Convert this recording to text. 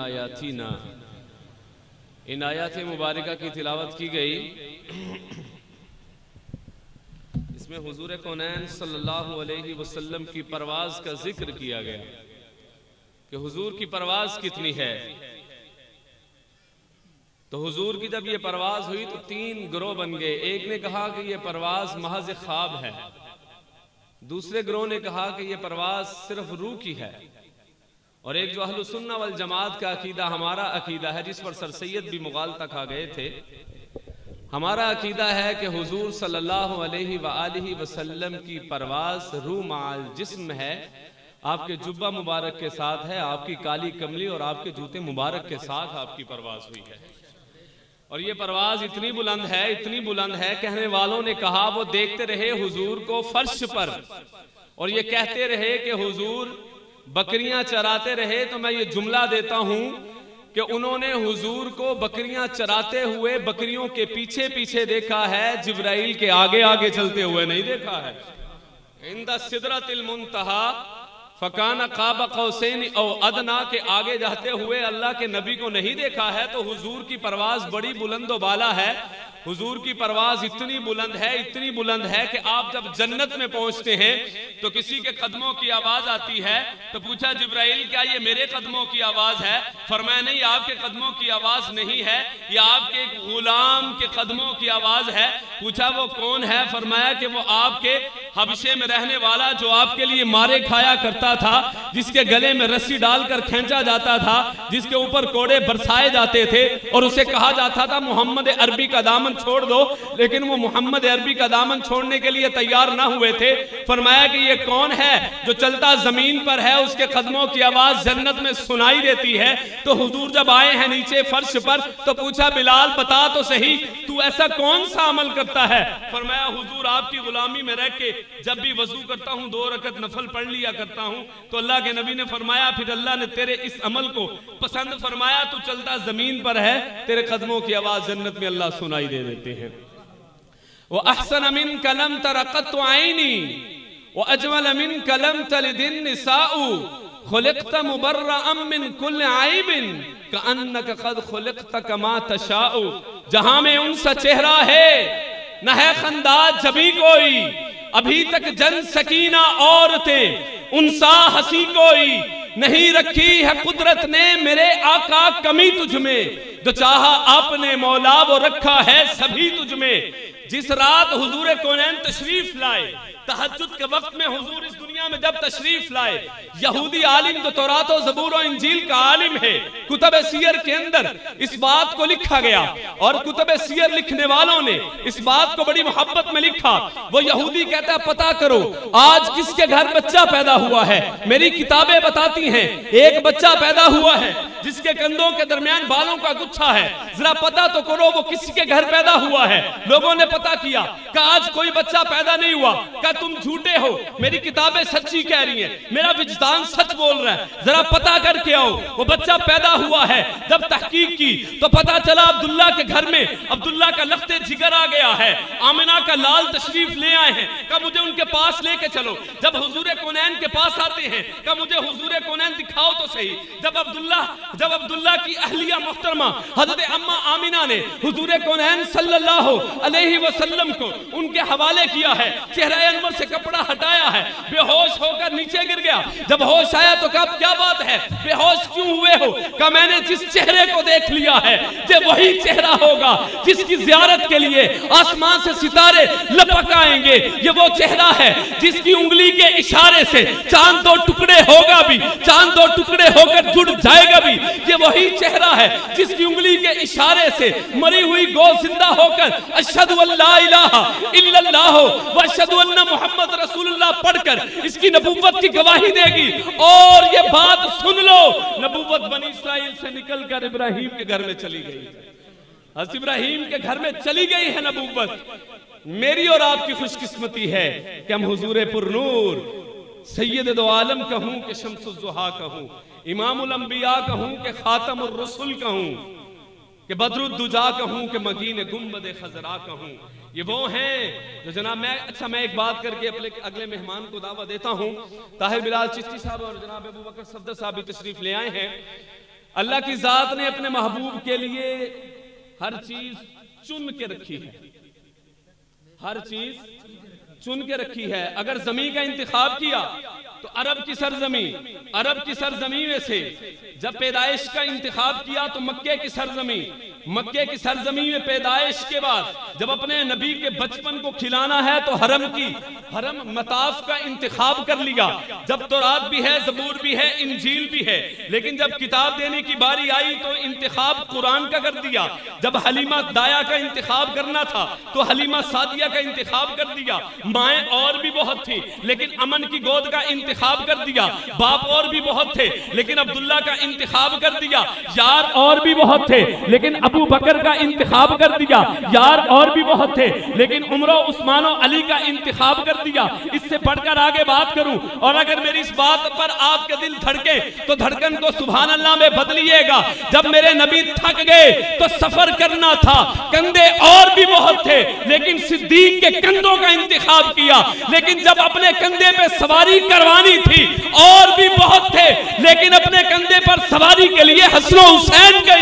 आयातिना। इन आयात मुबारका की तिलावत की गई। इसमें हुजूर कौनैन सल्लल्लाहु अलैहि वसल्लम की परवाज़ का जिक्र किया गया कि हुजूर की परवाज़ कितनी है। तो हुजूर की जब ये परवाज़ हुई तो तीन गिरोह बन गए। एक ने कहा कि ये परवाज़ महज ख्वाब है, दूसरे गिरोह ने कहा कि ये परवाज़ सिर्फ रूह की है, और एक जो अहलुस सुन्ना वल जमात का अकीदा हमारा अकीदा है, जिस पर सर सैयद भी मुगालता खा गए थे, हमारा अकीदा है कि हुजूर सल्लल्लाहु अलैहि वआलिहि वसल्लम की परवाज़ रूह माल जिस्म है। आपके जुब्बा मुबारक के साथ है, आपकी काली कमली और आपके जूते मुबारक के साथ आपकी परवाज़ हुई है। और ये परवाज़ इतनी बुलंद है, इतनी बुलंद है, कहने वालों ने कहा वो देखते रहे हुजूर को फर्श पर और ये कहते रहे कि हुजूर बकरियां चराते रहे। तो मैं ये जुमला देता हूं कि उन्होंने हुजूर को बकरियां चराते हुए बकरियों के पीछे पीछे देखा है, जिब्राइल के आगे आगे चलते हुए नहीं देखा है। इंदा सिदरतिल मुंतहा फकाना क़ाब क़ौसैन औ अदना के आगे जाते हुए अल्लाह के नबी को नहीं देखा है। तो हुजूर की परवाज़ बड़ी बुलंद बाला है। हुजूर की परवाज़ इतनी बुलंद है, इतनी बुलंद है कि आप जब जन्नत में पहुंचते हैं तो किसी के कदमों की आवाज आती है। तो पूछा जिब्राइल क्या ये मेरे कदमों की आवाज है? फरमाया नहीं, आपके कदमों की आवाज नहीं है, ये आपके एक गुलाम के कदमों की आवाज है। पूछा वो कौन है? फरमाया कि वो आपके हबशे में रहने वाला जो आपके लिए मारे खाया करता था, जिसके गले में रस्सी डालकर खींचा जाता था, जिसके ऊपर कोड़े बरसाए जाते थे और उसे कहा जाता था मोहम्मद अरबी का दामन छोड़ दो, लेकिन वो मोहम्मद अरबी का दामन छोड़ने के लिए तैयार ना हुए थे। फरमाया कि ये कौन है जो चलता जमीन पर है, उसके कदमों की आवाज जन्नत में सुनाई देती है। तो हुजूर जब आए हैं नीचे फर्श पर तो पूछा बिलाल बता तो सही तू ऐसा कौन सा अमल करता है? फरमाया हुजूर आपकी गुलामी में रह के जब भी वजू करता हूँ 2 रकत नफल पढ़ लिया करता हूँ। तो अल्लाह के नबी ने फरमाया फिर अल्लाह ने तेरे इस अमल को पसंद फरमाया, तू चलता जमीन पर है, तेरे कदमों की आवाज जन्नत में अल्लाह सुनाई दे देते हैं। वो अहसन मिन कलम तरक़त आईनी व अजमल मिन कलम तलिदिन निसाउ खुलिक़त मुबर्रअम मिन कुल्ल आइबिन कअन्नक क़द खुलिक़त कमा तशाउ। जहां में उनसा चेहरा है न है खंदाज जबी कोई, अभी तक जन सकीना औरतें उनसा हंसी कोई, नहीं रखी है कुदरत ने मेरे आका कमी तुझ में, जो चाहा आपने मौला वो रखा है सभी तुझ में। जिस रात हुजूर कौनैन तशरीफ लाए, तहज्जुद के वक्त में हुजूर इस दुनिया में जब तशरीफ लाए, यहूदी आलिम जो तौरात और ज़बूर और इंजील का आलिम है, कुतुब सियर के अंदर इस बात को लिखा गया और कुतुब सियर लिखने वालों ने इस बात को बड़ी मोहब्बत में लिखा। वो यहूदी कहता है पता करो आज किसके घर बच्चा पैदा हुआ है। मेरी किताबें बताती हैं एक बच्चा पैदा हुआ है जिसके कंधों के दरमियान बालों का गुच्छा है, जरा पता तो करो वो किसी के घर पैदा हुआ है। लोगों ने पता किया कि आज कोई बच्चा पैदा नहीं हुआ। क्या तुम झूठे हो? मेरी किताबें सच्ची कह रही हैं, मेरा विजदान सच बोल रहा है, जरा पता करके आओ। वो बच्चा पैदा हुआ है। जब तहकीक की तो पता चला अब्दुल्ला के घर में अब्दुल्ला का लख्ते जिगर आ गया है, आमिना का लाल तशरीफ ले आए हैं। का मुझे उनके पास लेके चलो। जब हुजूर कौनैन के पास आते हैं का मुझे हुजूर कौनैन दिखाओ तो सही। जब अब्दुल्ला की अहलिया मुहतरमा हजरत अम्मा आमिना ने हुजूर कौनैन सल्लल्लाहु अलैहि वसल्लम को उनके हवाले किया है, चेहरा अनवर से कपड़ा हटाया है, बेहोश होकर नीचे गिर गया। जब होश आया तो कहा क्या बात है, बेहोश क्यों हुए हो? कहा मैंने जिस चेहरे को देख लिया है ये वही चेहरा होगा जिसकी जियारत के लिए आसमान से सितारे लपक आएंगे। ये वो चेहरा है जिसकी उंगली के इशारे से चांद 2 टुकड़े होगा भी, चांद 2 टुकड़े होकर जुड़ जाएगा भी। ये वही चेहरा है जिसकी उंगली के इशारे से मरी हुई गौ जिंदा होकर अशहदु अल्ला इलाहा इल्लल्लाह व अशहदु अन्ना मुहम्मद रसूलुल्लाह पढ़कर इसकी नबुव्वत की गवाही देगी। और ये बात सुन लो, नबुव्वत बनी इस्राइल से निकलकर इब्राहिम के घर में चली गई। हज़रत इब्राहिम के घर में चली गई है नबुव्वत। मेरी और आपकी खुशकिस्मती है कि हम हुजूर पुरनूर सैयद दो आलम कहूं कि शम्सुज़्ज़ुहा कहूं, इमामुल अंबिया कहूं कि खातमुर रसूल कहूं, कि बदरुद्दुजा कहूं कि मकीन गुंबद खजरा कहूं। ये वो हैं जो जनाब मैं एक बात करके अपने अगले मेहमान को दावा देता हूं। ताहिर बिलाल चिश्ती साहब और जनाब अबू बकर सफदर साहब भी तशरीफ ले आए हैं। अल्लाह की जात ने अपने महबूब के लिए हर चीज चुन के रखी है, हर चीज चुन के रखी है। अगर जमीन का इंतखाब किया तो अरब की सरजमी में से जब पैदाइश का इंतखाब किया तो मक्के की सरजमी में पैदाइश के बाद जब अपने नबी के बचपन को खिलाना है तो हरम मताफ का इंतखाब कर लिया। जब तौरात भी है, ज़बूर भी है, इंजील भी है, लेकिन जब किताब देने की बारी आई तो इंतखाब कुरान का कर दिया। जब हलीमा दाया का इंतखाब करना था तो हलीमा सादिया का इंतखाब कर दिया। माएँ और भी बहुत थी लेकिन अमन की गोद का इंतखाब कर दिया। बाप और भी बहुत थे लेकिन अब्दुल्ला का इंतखाब कर दिया। यार और भी बहुत थे लेकिन अबू बकर का इंतखाब कर दिया। यार और भी बहुत थे लेकिन उमर, उस्मान और अली का इंतखाब कर दिया। इससे बढ़कर आगे बात करूं और अगर मेरी इस बात पर आपके दिल धड़के तो धड़कन को सुभान अल्लाह में बदलिएगा। जब मेरे नबी थक गए तो सफर करना था, कंधे और भी बहुत थे लेकिन सिद्दीक के कंधों का इंतखाब किया। लेकिन जब अपने कंधे पे सवारी करवानी थी और भी बहुत थे लेकिन अपने कंधे पर सवारी के लिए हसन हुसैन का